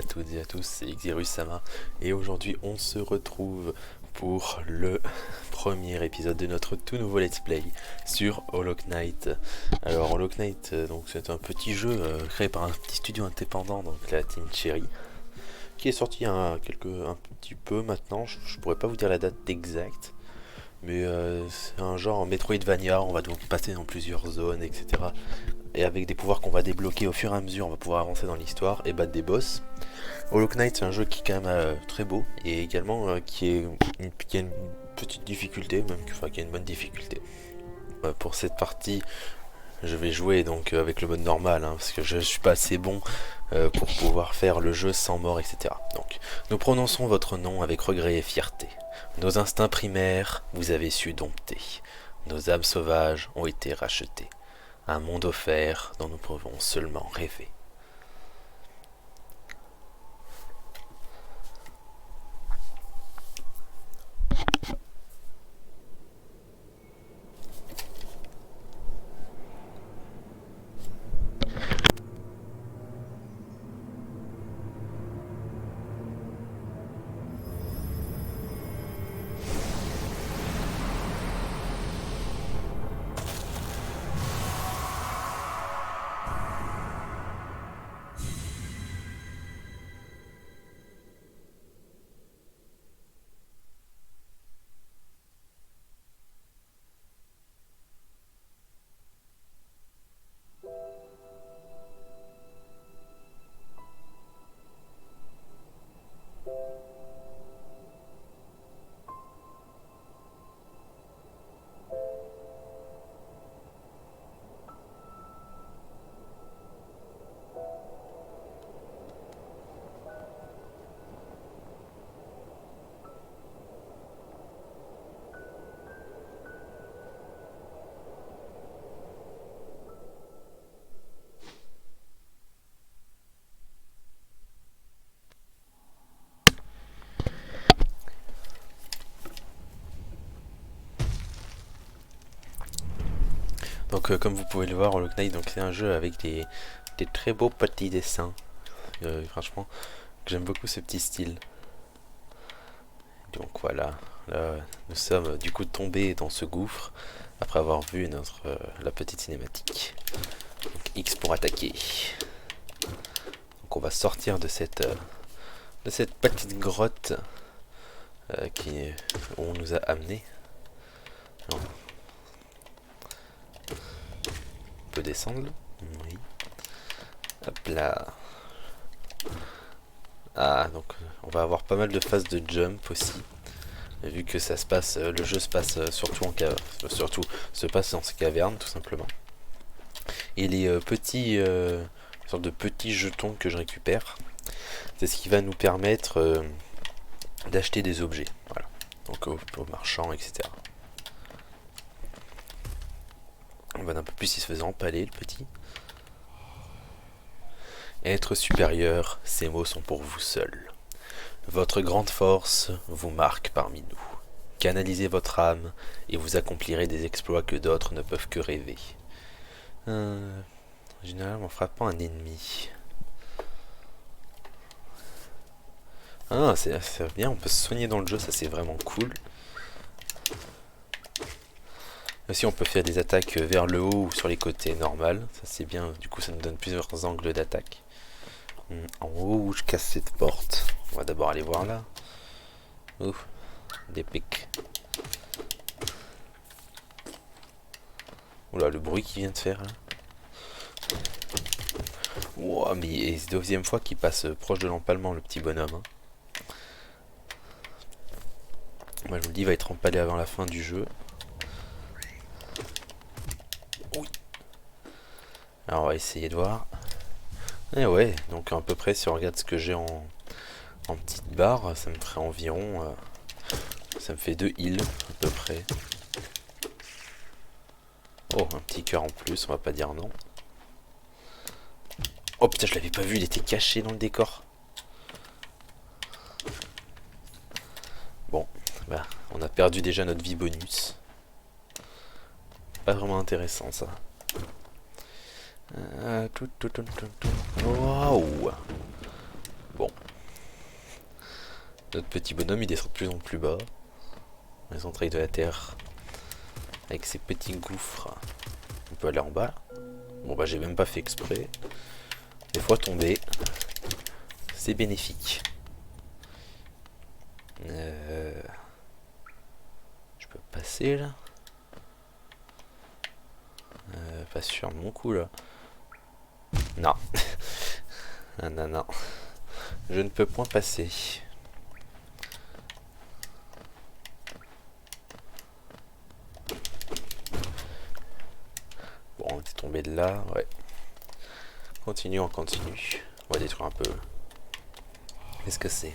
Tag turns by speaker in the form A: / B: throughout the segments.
A: à toutes et à tous, c'est Xerus-sama et aujourd'hui on se retrouve pour le premier épisode de notre tout nouveau let's play sur Hollow Knight. Alors Hollow Knight, donc c'est un petit jeu créé par un petit studio indépendant, donc la Team Cherry, qui est sorti un petit peu maintenant. Je pourrais pas vous dire la date exacte, mais c'est un genre Metroidvania. On va donc passer dans plusieurs zones, etc. Et avec des pouvoirs qu'on va débloquer au fur et à mesure, on va pouvoir avancer dans l'histoire et battre des boss. Hollow Knight, c'est un jeu qui est quand même très beau et également qui a une petite difficulté, qui a une bonne difficulté. Pour cette partie, je vais jouer donc avec le mode normal, parce que je suis pas assez bon pour pouvoir faire le jeu sans mort, etc. Donc, nous prononçons votre nom avec regret et fierté. Nos instincts primaires, vous avez su dompter. Nos âmes sauvages ont été rachetées. Un monde offert dont nous pouvons seulement rêver. Donc comme vous pouvez le voir, Hollow Knight, donc c'est un jeu avec des très beaux petits dessins. Franchement, j'aime beaucoup ce petit style. Donc voilà, là, nous sommes du coup tombés dans ce gouffre après avoir vu la petite cinématique. Donc X pour attaquer. Donc on va sortir de cette petite grotte où on nous a amenés. On peut descendre. Oui. Hop là. Ah, donc on va avoir pas mal de phases de jump aussi. Vu que ça se passe, le jeu se passe surtout se passe dans ces cavernes tout simplement. Et les sortes de petits jetons que je récupère, c'est ce qui va nous permettre d'acheter des objets. Voilà. Donc au marchand, etc. On va un peu plus, il se faisait empaler le petit. Être supérieur, ces mots sont pour vous seul. Votre grande force vous marque parmi nous. Canalisez votre âme et vous accomplirez des exploits que d'autres ne peuvent que rêver. Généralement en frappant un ennemi. Ah, c'est bien, on peut se soigner dans le jeu, ça c'est vraiment cool. Aussi on peut faire des attaques vers le haut ou sur les côtés normal, ça c'est bien, du coup ça nous donne plusieurs angles d'attaque. En haut, je casse cette porte. On va d'abord aller voir là. Ouf, des pics. Oula, le bruit qu'il vient de faire là. Wow, mais c'est la deuxième fois qu'il passe proche de l'empalement, le petit bonhomme. Moi je vous le dis, il va être empalé avant la fin du jeu. Oui. Alors on va essayer de voir. Et ouais, donc à peu près si on regarde ce que j'ai en petite barre, ça me ferait environ... ça me fait 2 heals à peu près. Oh, un petit cœur en plus, on va pas dire non. Oh putain, je l'avais pas vu, il était caché dans le décor. Bon, bah, on a perdu déjà notre vie bonus. Pas vraiment intéressant ça. Waouh. Bon, Notre petit bonhomme il descend de plus en plus bas. Les entrailles de la terre. Avec ses petits gouffres. On peut aller en bas. Bon bah j'ai même pas fait exprès. Des fois tomber, c'est bénéfique. Je peux passer là. Pas sur mon coup là. Non. Ah, non, non. Je ne peux point passer. Bon, on est tombé de là, ouais. Continue, on continue. On va détruire un peu. Qu'est-ce que c'est?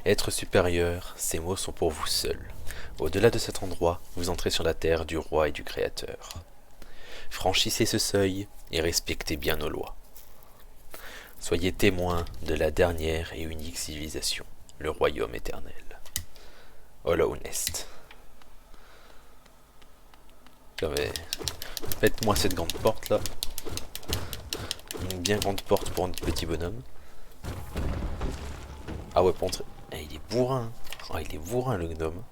A: Être supérieur, ces mots sont pour vous seuls. Au-delà de cet endroit, vous entrez sur la terre du roi et du créateur. Franchissez ce seuil et respectez bien nos lois. Soyez témoins de la dernière et unique civilisation, le royaume éternel. Hollow Nest. Faites-moi cette grande porte là. Une bien grande porte pour un petit bonhomme. Ah ouais, pour entrer. Eh, il est bourrin. Oh, il est bourrin le gnome.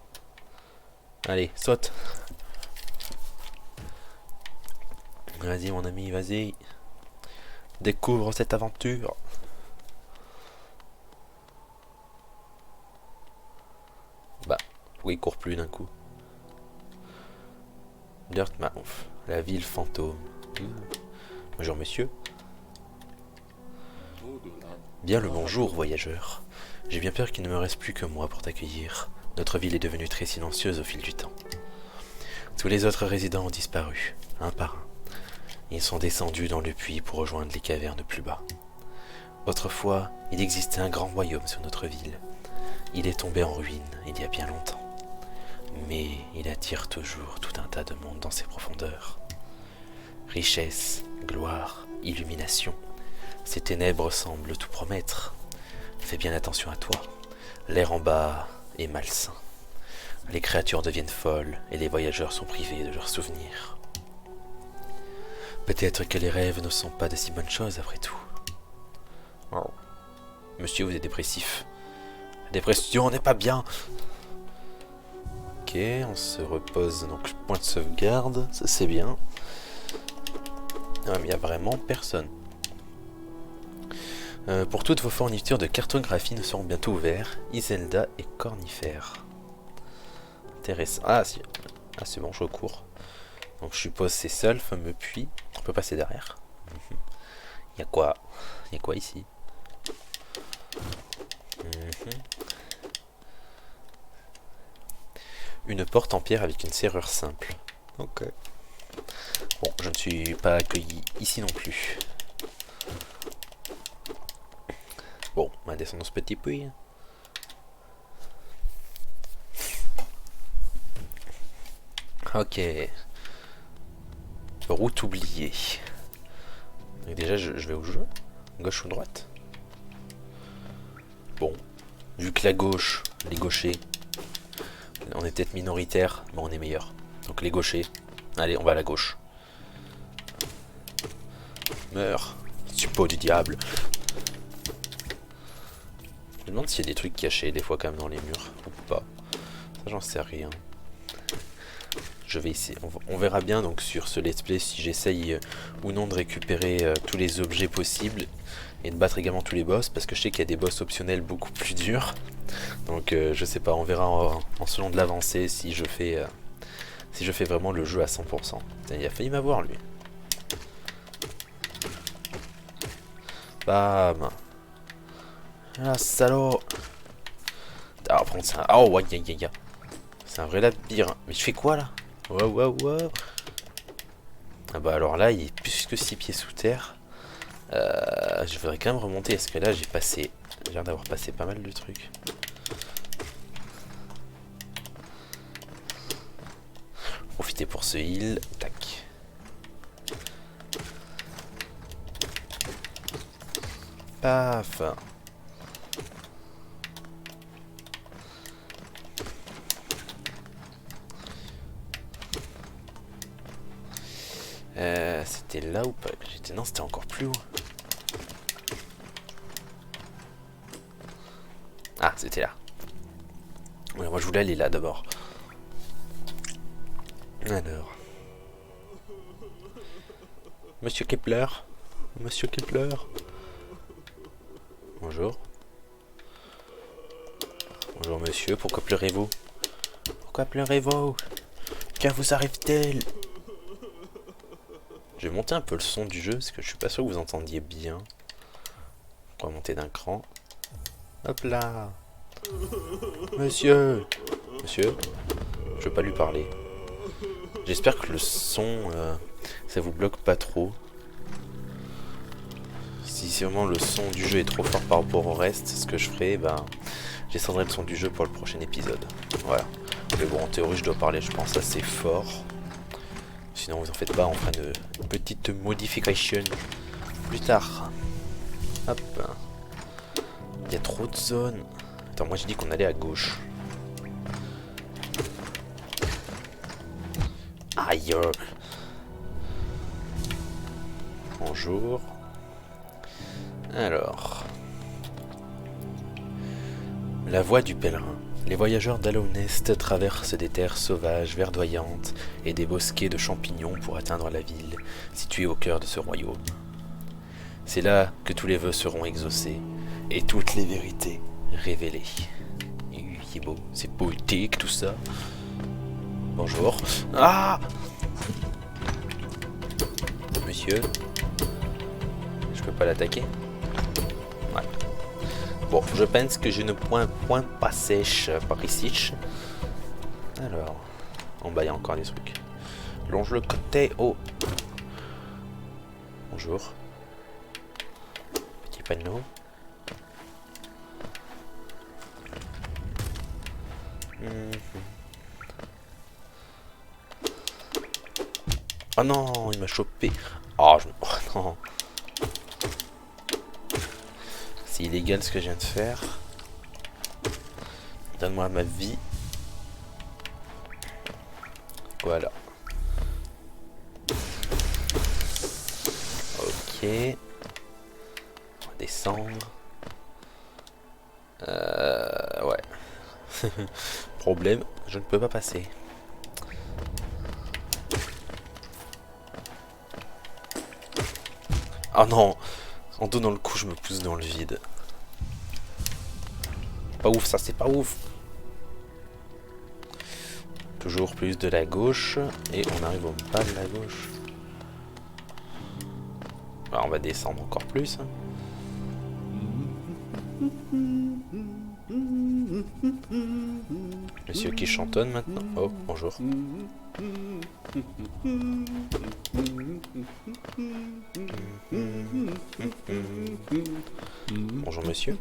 A: Allez, saute. Vas-y mon ami, vas-y. Découvre cette aventure. Bah, pourquoi il court plus d'un coup? Dirtmouth, la ville fantôme. Bonjour monsieur. Bien le bonjour voyageur. J'ai bien peur qu'il ne me reste plus que moi pour t'accueillir. Notre ville est devenue très silencieuse au fil du temps. Tous les autres résidents ont disparu, un par un. Ils sont descendus dans le puits pour rejoindre les cavernes plus bas. Autrefois, il existait un grand royaume sur notre ville. Il est tombé en ruine il y a bien longtemps. Mais il attire toujours tout un tas de monde dans ses profondeurs. Richesse, gloire, illumination. Ces ténèbres semblent tout promettre. Fais bien attention à toi. L'air en bas est malsain. Les créatures deviennent folles et les voyageurs sont privés de leurs souvenirs. Peut-être que les rêves ne sont pas de si bonnes choses après tout. Oh. Monsieur, vous êtes dépressif. La dépression n'est pas bien. Ok, on se repose, donc point de sauvegarde, ça c'est bien. Ah, mais il n'y a vraiment personne. Pour toutes vos fournitures de cartographie ne seront bientôt ouverts, Iselda et Cornifère. Intéressant. Ah, si. Ah, c'est bon, je cours. Donc je suppose c'est ça le fameux puits. On peut passer derrière. Il y a quoi? Il y a quoi ici? Une porte en pierre avec une serrure simple. Ok. Bon, je ne suis pas accueilli ici non plus. Bon, on va descendre dans ce petit puits. Ok. Route oubliée. Donc déjà, je vais où je veux? Gauche ou droite? Bon. Vu que la gauche, les gauchers, on est peut-être minoritaire, mais on est meilleur. Donc les gauchers. Allez, on va à la gauche. Meurs. Suppôt du diable. Je me demande s'il y a des trucs cachés des fois quand même dans les murs. Ou pas. Ça j'en sais rien. Je vais essayer. On verra bien donc sur ce let's play si j'essaye ou non de récupérer tous les objets possibles. Et de battre également tous les boss. Parce que je sais qu'il y a des boss optionnels beaucoup plus durs. Donc je sais pas, on verra en selon de l'avancée si je fais vraiment le jeu à 100%. Putain, il a failli m'avoir lui. Bam. Ah salaud. Ah par contre c'est un... Oh ouais, c'est un vrai labyrinthe. Mais je fais quoi là? Wow. Ah bah alors là il est plus que 6 pieds sous terre. Je voudrais quand même remonter. Est-ce que là j'ai passé... J'ai l'air d'avoir passé pas mal de trucs. Profitez pour ce heal. Tac. Paf. C'était là ou pas? Non, c'était encore plus haut. Ah, c'était là. Ouais, moi je voulais aller là d'abord. Alors. Monsieur Kepler. Monsieur Kepler. Bonjour. Bonjour monsieur, pourquoi pleurez-vous? Pourquoi pleurez-vous? Que vous arrive-t-il? Je vais monter un peu le son du jeu parce que je suis pas sûr que vous entendiez bien. On va monter d'un cran. Hop là. Monsieur. Monsieur. Je veux pas lui parler. J'espère que le son, ça vous bloque pas trop. Si vraiment le son du jeu est trop fort par rapport au reste, ce que je ferai, ben, j'escendrai le son du jeu pour le prochain épisode. Voilà. Mais bon, en théorie, je dois parler, je pense, assez fort. Sinon, vous en faites pas, on fera une petite modification plus tard. Hop. Il y a trop de zones. Attends, moi j'ai dit qu'on allait à gauche. Aïe. Bonjour. Alors. La voie du pèlerin. Les voyageurs d'Alownest traversent des terres sauvages, verdoyantes et des bosquets de champignons pour atteindre la ville, située au cœur de ce royaume. C'est là que tous les vœux seront exaucés et toutes les vérités révélées. C'est beau, c'est poétique tout ça. Bonjour. Ah! Monsieur? Je peux pas l'attaquer? Ouais. Bon, je pense que je ne point pas sèche par ici. Alors, en bas il y a encore des trucs. Longe le côté haut. Bonjour. Petit panneau. Oh non, il m'a chopé. Oh non. C'est illégal ce que je viens de faire. Donne-moi ma vie. Voilà. Ok. On va descendre. Ouais. Problème, je ne peux pas passer. Oh non! En donnant le coup, je me pousse dans le vide. Pas ouf, ça c'est pas ouf. Toujours plus de la gauche. Et on arrive au bas de la gauche. Alors, on va descendre encore plus. Monsieur qui chantonne maintenant. Oh, bonjour. Bonjour monsieur.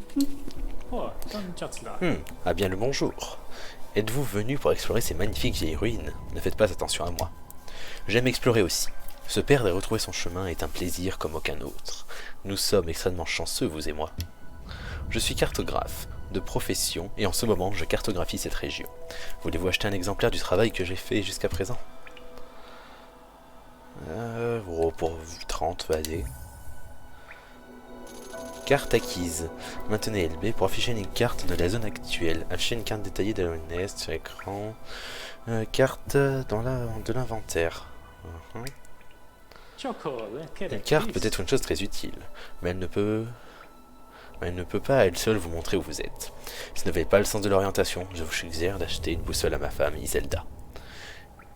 A: Ah bien le bonjour. Êtes-vous venu pour explorer ces magnifiques vieilles ruines? Ne faites pas attention à moi. J'aime explorer aussi. Se perdre et retrouver son chemin est un plaisir comme aucun autre. Nous sommes extrêmement chanceux, vous et moi. Je suis cartographe de profession et en ce moment je cartographie cette région. Voulez-vous acheter un exemplaire du travail que j'ai fait jusqu'à présent? Pour 30, vas-y. Carte acquise. Maintenez LB pour afficher une carte de la zone actuelle. Afficher une carte détaillée de l'ONS sur l'écran. Carte de l'inventaire. Une carte peut être une chose très utile, mais elle ne peut pas à elle seule vous montrer où vous êtes. Si vous n'avez pas le sens de l'orientation, je vous suggère d'acheter une boussole à ma femme, Iselda.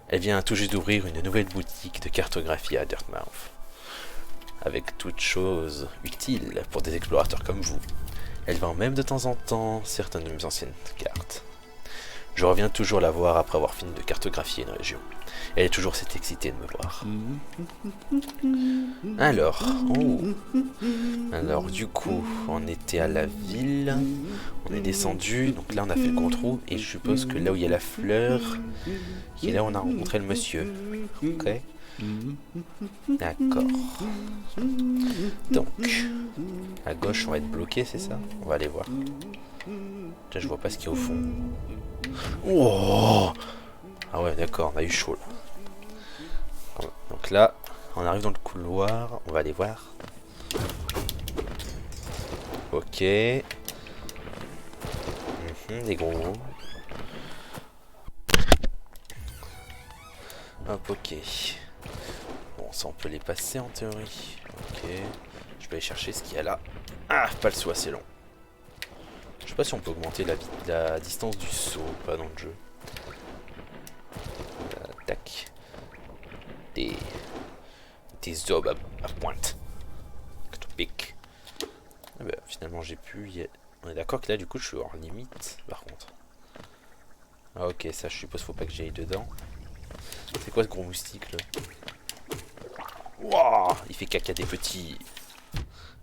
A: Elle vient tout juste d'ouvrir une nouvelle boutique de cartographie à Dirtmouth, avec toutes choses utiles pour des explorateurs comme vous. Elle vend même de temps en temps certaines de mes anciennes cartes. Je reviens toujours la voir après avoir fini de cartographier une région. Elle est toujours cette excitée de me voir. Alors du coup, on était à la ville, on est descendu, donc là on a fait le gros trou, et je suppose que là où il y a la fleur, et là on a rencontré le monsieur. Ok. D'accord. Donc, à gauche on va être bloqué, c'est ça? On va aller voir. Déjà je vois pas ce qu'il y a au fond. Oh! Ah ouais, d'accord, on a eu chaud là. Donc là, on arrive dans le couloir, on va aller voir. Ok. Des gros. Hop, ok. Bon, ça on peut les passer en théorie. Ok. Je vais aller chercher ce qu'il y a là. Ah, pas le saut assez long. Je sais pas si on peut augmenter la distance du saut ou pas dans le jeu. Tac. Des obs à pointe. Que tu piques. Ah bah, finalement j'ai pu... On est d'accord que là du coup je suis hors limite par contre. Ah ok, ça je suppose faut pas que j'aille dedans. C'est quoi ce gros moustique là? Wouah, il fait caca des petits.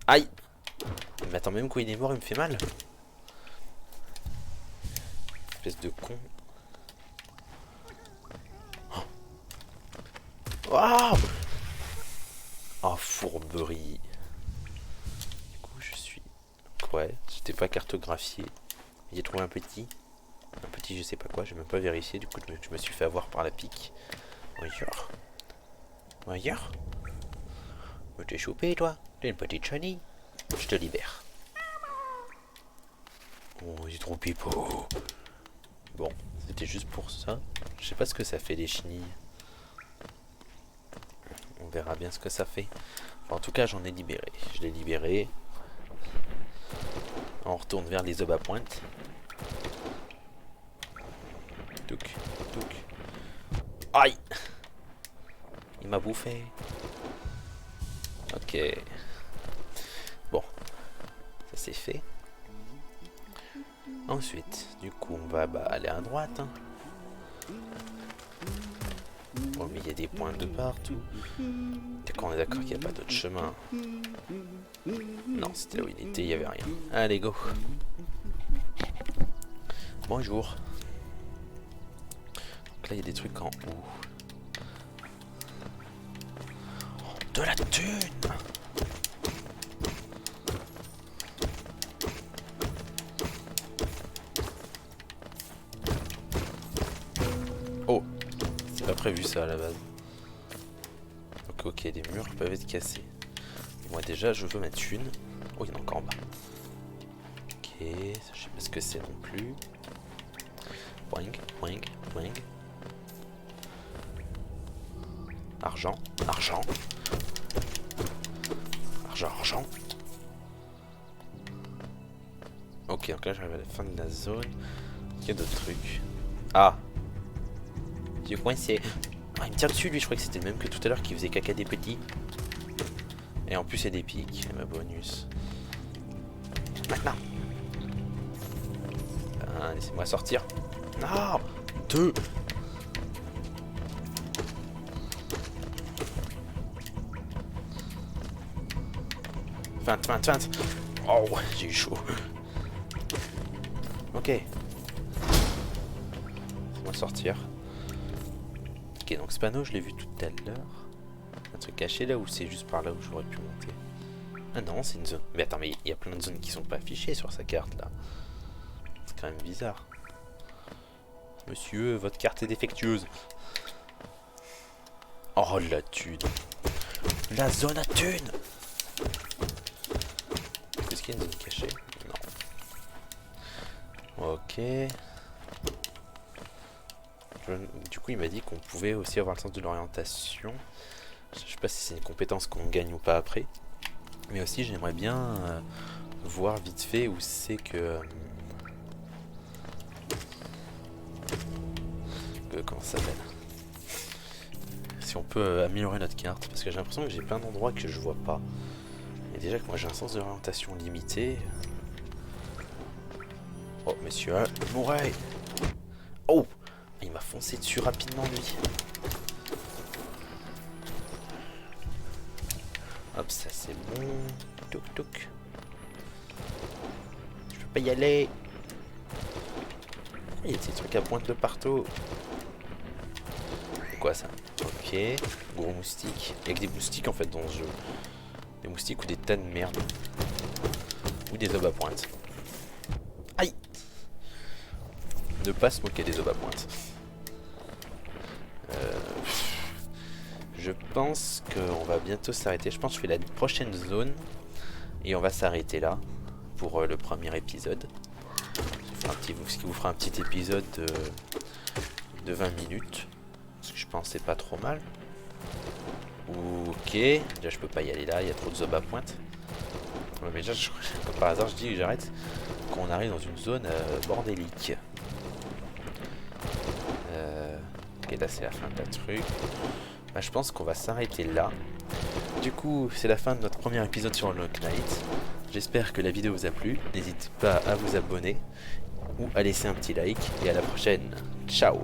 A: Aïe. Mais attends, même quand il est mort il me fait mal. Espèce de con. Waouh. Oh, fourberie. Du coup je suis... Ouais, j'étais pas cartographié. J'ai trouvé un petit je sais pas quoi, j'ai même pas vérifié, du coup je me suis fait avoir par la pique. Voyeur. Voyeur. Mais t'es chopé toi, t'es une petite chenille. Je te libère. Oh, il est trop pipeau. Bon, c'était juste pour ça. Je sais pas ce que ça fait les chenilles. On verra bien ce que ça fait. Enfin, en tout cas, j'en ai libéré. Je l'ai libéré. On retourne vers les obs à pointe. Touc, touc. Aïe! Il m'a bouffé. Ok. Bon. Ça c'est fait. Ensuite, du coup, on va aller à droite. Hein. Bon, mais il y a des points de partout. D'accord, on est d'accord qu'il n'y a pas d'autre chemin. Non, c'était là où il était, il n'y avait rien. Allez, go. Bonjour. Donc là, il y a des trucs en haut. De la thune! Oh! C'est pas prévu ça à la base. Donc ok, des murs peuvent être cassés. Moi déjà, je veux ma thune. Oh, il y en a encore en bas. Ok, ça, je sais pas ce que c'est non plus. Boing, boing, boing. Argent, argent. Argent, argent. Ok, donc là j'arrive à la fin de la zone. Il y a d'autres trucs. Ah! J'ai coincé. Ah, il me tire dessus lui, je croyais que c'était le même que tout à l'heure qui faisait caca des petits. Et en plus il y a des pics, ma bonus. Maintenant. Ah, laissez-moi sortir. Non! 2! Feinte. Oh, j'ai eu chaud. Ok. Laissez-moi sortir. Ok, donc ce panneau, je l'ai vu tout à l'heure. Un truc caché là ou c'est juste par là où j'aurais pu monter? Ah non, c'est une zone. Mais attends, mais il y a plein de zones qui sont pas affichées sur sa carte là. C'est quand même bizarre. Monsieur, votre carte est défectueuse. Oh la thune. La zone à thune. Est-ce qu'il y a une zone cachée? Non. Ok. Du coup, il m'a dit qu'on pouvait aussi avoir le sens de l'orientation. Je sais pas si c'est une compétence qu'on gagne ou pas après. Mais aussi, j'aimerais bien voir vite fait où c'est que... comment ça s'appelle? Si on peut améliorer notre carte. Parce que j'ai l'impression que j'ai plein d'endroits que je vois pas. Et déjà que moi j'ai un sens d'orientation limité. Oh, monsieur, Mouret! Oh! Il m'a foncé dessus rapidement, lui. Hop, ça c'est bon. Toc toc. Je peux pas y aller. Il y a des trucs à pointe de partout. C'est quoi ça? Ok. Gros moustique. Il y a que des moustiques en fait dans ce jeu. Des moustiques ou des tas de merde. Ou des obs à pointe. Aïe! Ne pas se moquer des obs à pointe. Je pense qu'on va bientôt s'arrêter. Je pense que je fais la prochaine zone. Et on va s'arrêter là. Pour le premier épisode. Ce qui vous fera un petit épisode de 20 minutes. Parce que pense que c'est pas trop mal. Ok, déjà je peux pas y aller là, il y a trop de zombies à pointe. Ouais, mais déjà, comme par hasard, je dis que j'arrête quand on arrive dans une zone bordélique. Ok, là c'est la fin de la truc. Bah, je pense qu'on va s'arrêter là. Du coup, c'est la fin de notre premier épisode sur Hollow Knight. J'espère que la vidéo vous a plu. N'hésitez pas à vous abonner ou à laisser un petit like. Et à la prochaine. Ciao!